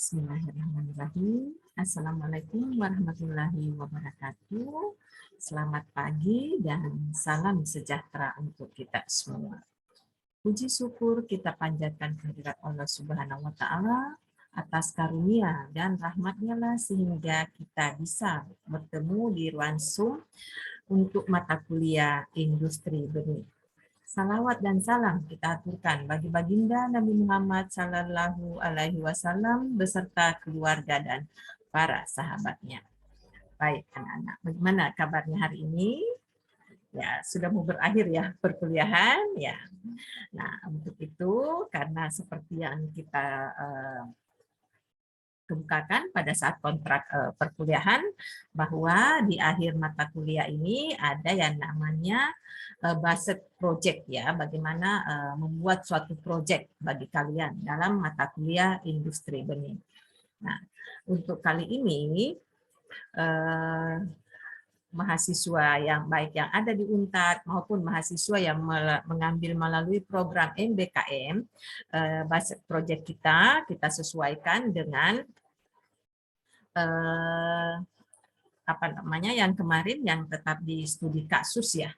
Bismillahirrahmanirrahim. Assalamualaikum warahmatullahi wabarakatuh. Selamat pagi dan salam sejahtera untuk kita semua. Puji syukur kita panjatkan kehadirat Allah Subhanahu wa Ta'ala atas karunia dan rahmat-Nya lah sehingga kita bisa bertemu di ruang Zoom untuk mata kuliah Industri Benih. Salawat dan salam kita aturkan bagi baginda Nabi Muhammad Sallallahu Alaihi Wasallam beserta keluarga dan para sahabatnya. Baik anak-anak, bagaimana kabarnya hari ini? Ya, sudah mau berakhir ya perkuliahan ya. Nah, untuk itu karena seperti yang kita kemukakan pada saat kontrak perkuliahan bahwa di akhir mata kuliah ini ada yang namanya based project ya, bagaimana membuat suatu project bagi kalian dalam mata kuliah Industri Benih. Nah, untuk kali ini mahasiswa yang baik yang ada di UNTAD maupun mahasiswa yang mengambil melalui program MBKM, based project kita sesuaikan dengan apa namanya yang kemarin yang tetap di studi kasus ya.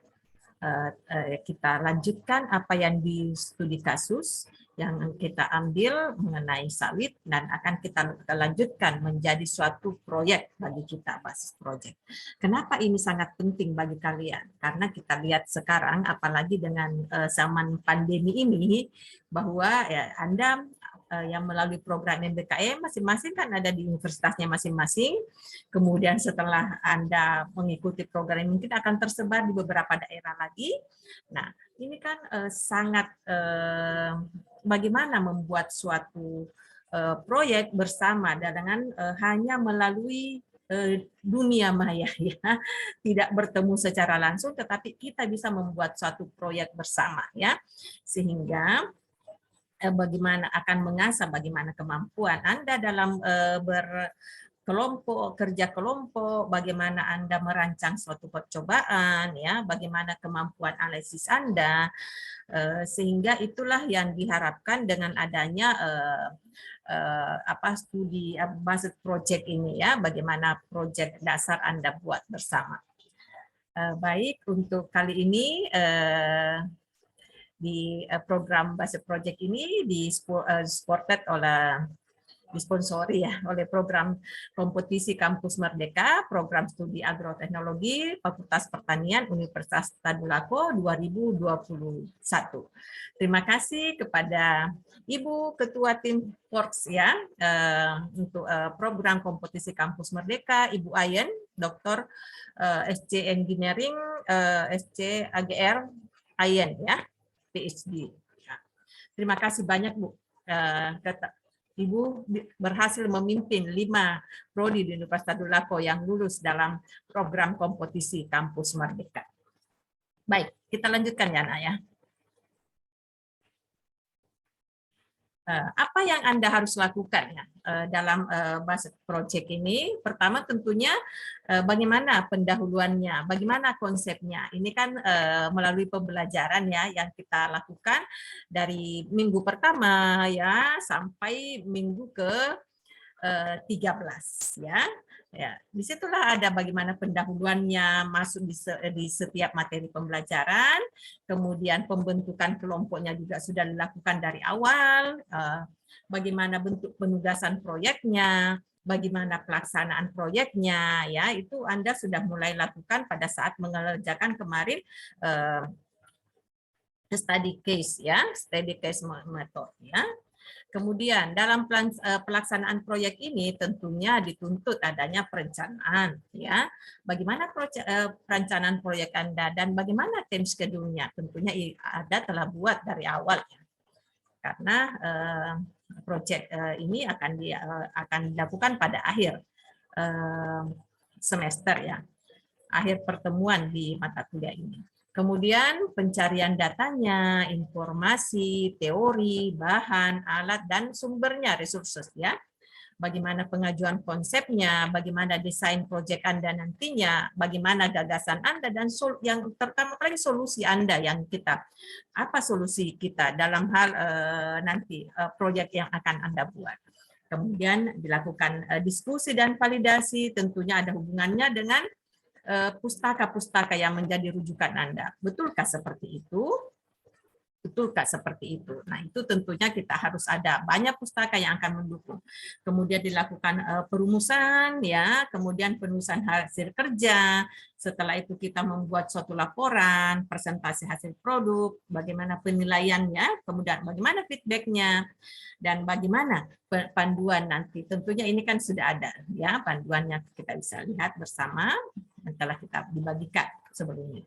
Kita lanjutkan apa yang di studi kasus yang kita ambil mengenai sawit dan akan kita lanjutkan menjadi suatu proyek bagi kita, basis proyek. Kenapa ini sangat penting bagi kalian? Karena kita lihat sekarang apalagi dengan zaman pandemi ini bahwa ya, Anda yang melalui program MBKM masing-masing kan ada di universitasnya masing-masing. Kemudian setelah Anda mengikuti program ini mungkin akan tersebar di beberapa daerah lagi. Nah, ini kan sangat bagaimana membuat suatu proyek bersama dengan hanya melalui dunia maya ya, tidak bertemu secara langsung, tetapi kita bisa membuat suatu proyek bersama ya, sehingga bagaimana akan mengasah bagaimana kemampuan Anda dalam berkelompok, kerja kelompok, bagaimana Anda merancang suatu percobaan, ya, bagaimana kemampuan analisis Anda, sehingga itulah yang diharapkan dengan adanya studi based project ini ya, bagaimana proyek dasar Anda buat bersama. Baik, untuk kali ini di program based project ini supported oleh disponsori ya oleh program kompetisi Kampus Merdeka, program studi agroteknologi Fakultas Pertanian Universitas Tadulako 2021. Terima kasih kepada Ibu Ketua Tim Works ya untuk program kompetisi Kampus Merdeka, Ibu Ayen, Dr. SC Engineering, SC AGR Ayen ya, PhD. Terima kasih banyak Bu. Ibu berhasil memimpin 5 prodi di Universitas Tadulako yang lulus dalam program kompetisi Kampus Merdeka. Baik, kita lanjutkan ya Nak ya. Apa yang Anda harus lakukan ya dalam based project ini? Pertama tentunya bagaimana pendahuluannya, bagaimana konsepnya. Ini kan melalui pembelajaran ya yang kita lakukan dari minggu pertama ya sampai minggu ke 13 ya. Ya, disitulah ada bagaimana pendahuluannya masuk di setiap materi pembelajaran, kemudian pembentukan kelompoknya juga sudah dilakukan dari awal, bagaimana bentuk penugasan proyeknya, bagaimana pelaksanaan proyeknya, ya itu Anda sudah mulai lakukan pada saat mengerjakan kemarin study case ya, study case method ya. Kemudian dalam pelaksanaan proyek ini tentunya dituntut adanya perencanaan ya. Bagaimana perencanaan proyek Anda dan bagaimana time schedule-nya? Tentunya Anda telah buat dari awal ya. Karena proyek ini akan dilakukan pada akhir semester ya. Akhir pertemuan di mata kuliah ini. Kemudian pencarian datanya, informasi, teori, bahan, alat, dan sumbernya, resources ya. Bagaimana pengajuan konsepnya, bagaimana desain proyek Anda nantinya, bagaimana gagasan Anda, dan yang terutama lagi solusi Anda yang apa solusi kita dalam hal nanti proyek yang akan Anda buat. Kemudian dilakukan diskusi dan validasi, tentunya ada hubungannya dengan pustaka-pustaka yang menjadi rujukan Anda. Betulkah seperti itu? Betulkah seperti itu? Nah, itu tentunya kita harus ada banyak pustaka yang akan mendukung. Kemudian dilakukan perumusan, ya, kemudian penulisan hasil kerja. Setelah itu kita membuat suatu laporan, presentasi hasil produk, bagaimana penilaiannya, kemudian bagaimana feedbacknya, dan bagaimana panduan nanti. Tentunya ini kan sudah ada, ya, panduannya kita bisa lihat bersama setelah kita dibagikan sebelumnya.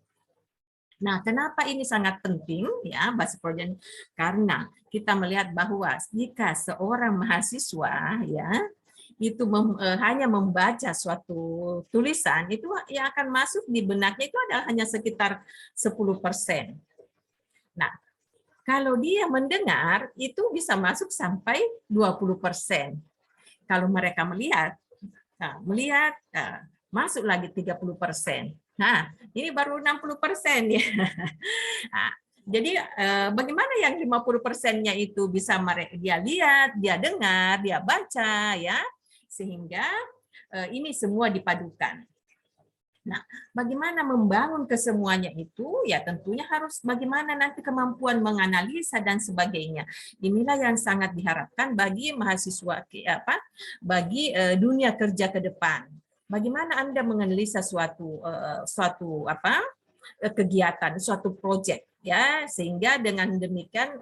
Nah, kenapa ini sangat penting ya basis project? Karena kita melihat bahwa jika seorang mahasiswa ya itu hanya membaca suatu tulisan, itu yang akan masuk di benaknya itu adalah hanya sekitar 10%. Nah, kalau dia mendengar itu bisa masuk sampai 20%. Kalau mereka melihat masuk lagi 30%. Nah, ini baru 60% ya. Nah, jadi bagaimana yang 50%-nya itu bisa dia lihat, dia dengar, dia baca ya, sehingga ini semua dipadukan. Nah, bagaimana membangun kesemuanya itu? Ya tentunya harus bagaimana nanti kemampuan menganalisa dan sebagainya. Inilah yang sangat diharapkan bagi mahasiswa bagi dunia kerja ke depan. Bagaimana Anda menganalisa suatu kegiatan, suatu proyek ya, sehingga dengan demikian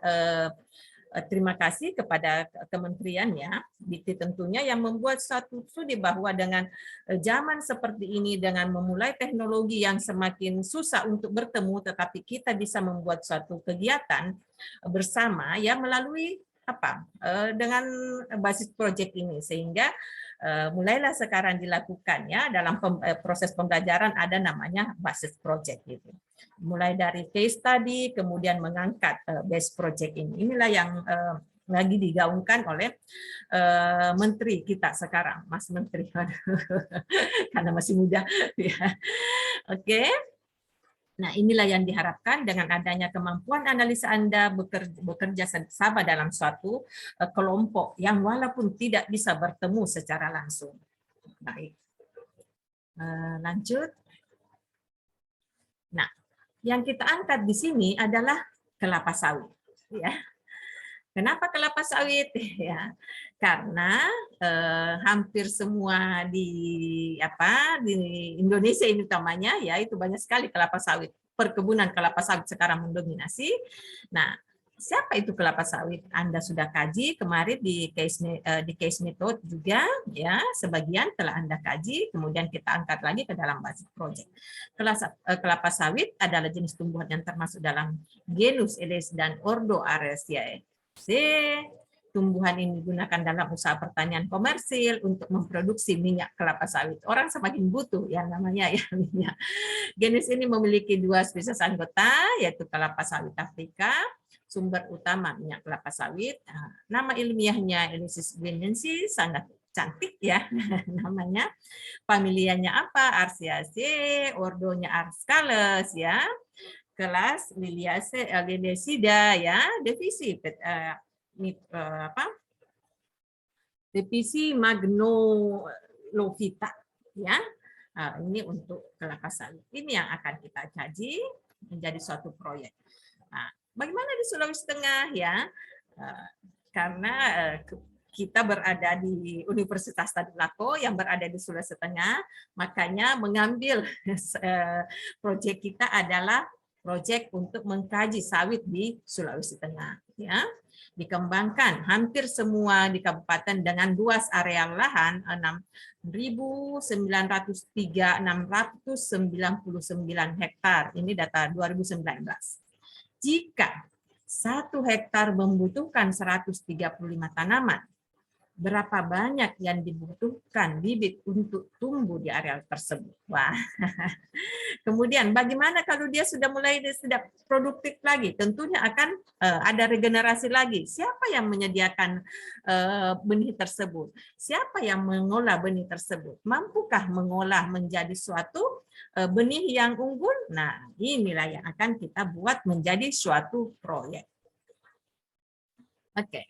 terima kasih kepada kementerian ya, BITI tentunya yang membuat suatu studi bahwa dengan zaman seperti ini, dengan memulai teknologi yang semakin susah untuk bertemu, tetapi kita bisa membuat suatu kegiatan bersama ya melalui dengan basis proyek ini, sehingga mulailah sekarang dilakukan ya dalam proses pembelajaran ada namanya basis project gitu. Mulai dari case study kemudian mengangkat base project ini. Inilah yang lagi digaungkan oleh menteri kita sekarang, Mas Menteri. Karena masih muda ya. Oke. Nah, inilah yang diharapkan dengan adanya kemampuan analisa Anda bekerja sama dalam suatu kelompok yang walaupun tidak bisa bertemu secara langsung. Baik. Lanjut. Nah, yang kita angkat di sini adalah kelapa sawit. Ya. Kenapa kelapa sawit? Ya, karena hampir semua di Indonesia ini utamanya ya itu banyak sekali kelapa sawit. Perkebunan kelapa sawit sekarang mendominasi. Nah, siapa itu kelapa sawit? Anda sudah kaji kemarin di case method juga ya, sebagian telah Anda kaji, kemudian kita angkat lagi ke dalam basis project. Kelapa sawit adalah jenis tumbuhan yang termasuk dalam genus Aedes dan ordo Areaceae. Tumbuhan ini digunakan dalam usaha pertanian komersil untuk memproduksi minyak kelapa sawit. Orang semakin butuh ya namanya ya minyak. Genus ini memiliki 2 spesies anggota yaitu kelapa sawit Afrika, sumber utama minyak kelapa sawit. Nama ilmiahnya Elysis guineensis, sangat cantik ya namanya. Familianya apa? Arceaceae, ordonya Arscales ya. Kelas Liliaceae, Liliacida ya, divisi Magnolophyta ya. Ini untuk kelapa sawit. Ini yang akan kita kaji menjadi suatu proyek. Nah, bagaimana di Sulawesi Tengah ya? Karena kita berada di Universitas Tadulako yang berada di Sulawesi Tengah, makanya mengambil proyek kita adalah proyek untuk mengkaji sawit di Sulawesi Tengah. Ya, dikembangkan hampir semua di kabupaten dengan luas area lahan 6.903.699 hektar. Ini data 2019. Jika 1 hektar membutuhkan 135 tanaman, berapa banyak yang dibutuhkan bibit untuk tumbuh di area tersebut. Wah. Kemudian bagaimana kalau dia sudah mulai tidak produktif lagi? Tentunya akan ada regenerasi lagi. Siapa yang menyediakan benih tersebut? Siapa yang mengolah benih tersebut? Mampukah mengolah menjadi suatu benih yang unggul? Nah, inilah yang akan kita buat menjadi suatu proyek. Oke.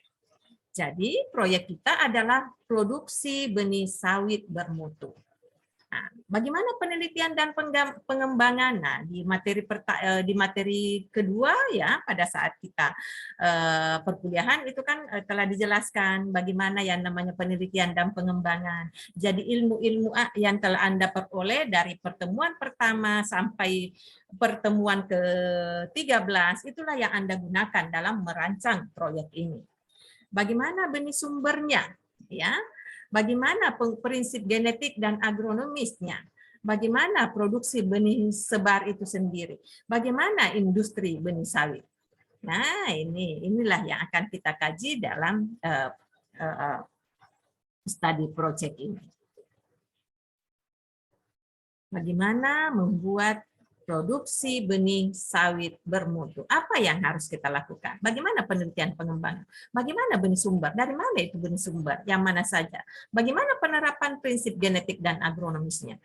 Jadi proyek kita adalah produksi benih sawit bermutu. Nah, bagaimana penelitian dan pengembangan? Nah, di materi kedua ya, pada saat kita perkuliahan itu kan telah dijelaskan bagaimana yang namanya penelitian dan pengembangan. Jadi ilmu-ilmu yang telah Anda peroleh dari pertemuan pertama sampai pertemuan ke-13 itulah yang Anda gunakan dalam merancang proyek ini. Bagaimana benih sumbernya? Ya, bagaimana prinsip genetik dan agronomisnya? Bagaimana produksi benih sebar itu sendiri? Bagaimana industri benih sawit? Nah, inilah yang akan kita kaji dalam study project ini. Bagaimana membuat produksi benih sawit bermutu. Apa yang harus kita lakukan? Bagaimana penelitian pengembangan? Bagaimana benih sumber? Dari mana itu benih sumber? Yang mana saja? Bagaimana penerapan prinsip genetik dan agronomisnya?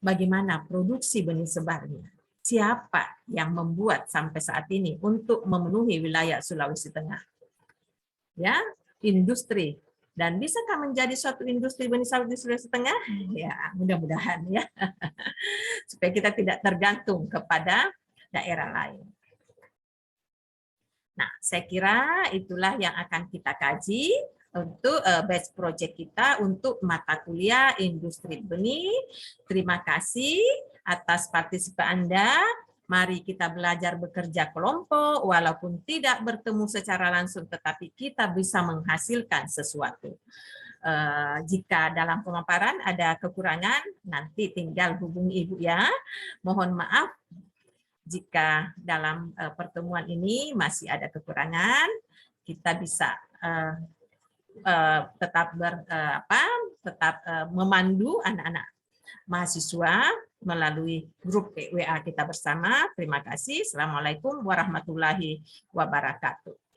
Bagaimana produksi benih sebarnya? Siapa yang membuat sampai saat ini untuk memenuhi wilayah Sulawesi Tengah? Ya, industri. Dan bisakah menjadi suatu industri benih sawit di Sulawesi Tengah? Ya, mudah-mudahan ya. Supaya kita tidak tergantung kepada daerah lain. Nah, saya kira itulah yang akan kita kaji untuk batch project kita untuk mata kuliah industri benih. Terima kasih atas partisipasi Anda. Mari kita belajar bekerja kelompok, walaupun tidak bertemu secara langsung, tetapi kita bisa menghasilkan sesuatu. Jika dalam pemaparan ada kekurangan, nanti tinggal hubungi Ibu ya. Mohon maaf jika dalam pertemuan ini masih ada kekurangan, kita bisa tetap memandu anak-anak mahasiswa melalui grup WA kita bersama. Terima kasih. Assalamualaikum warahmatullahi wabarakatuh.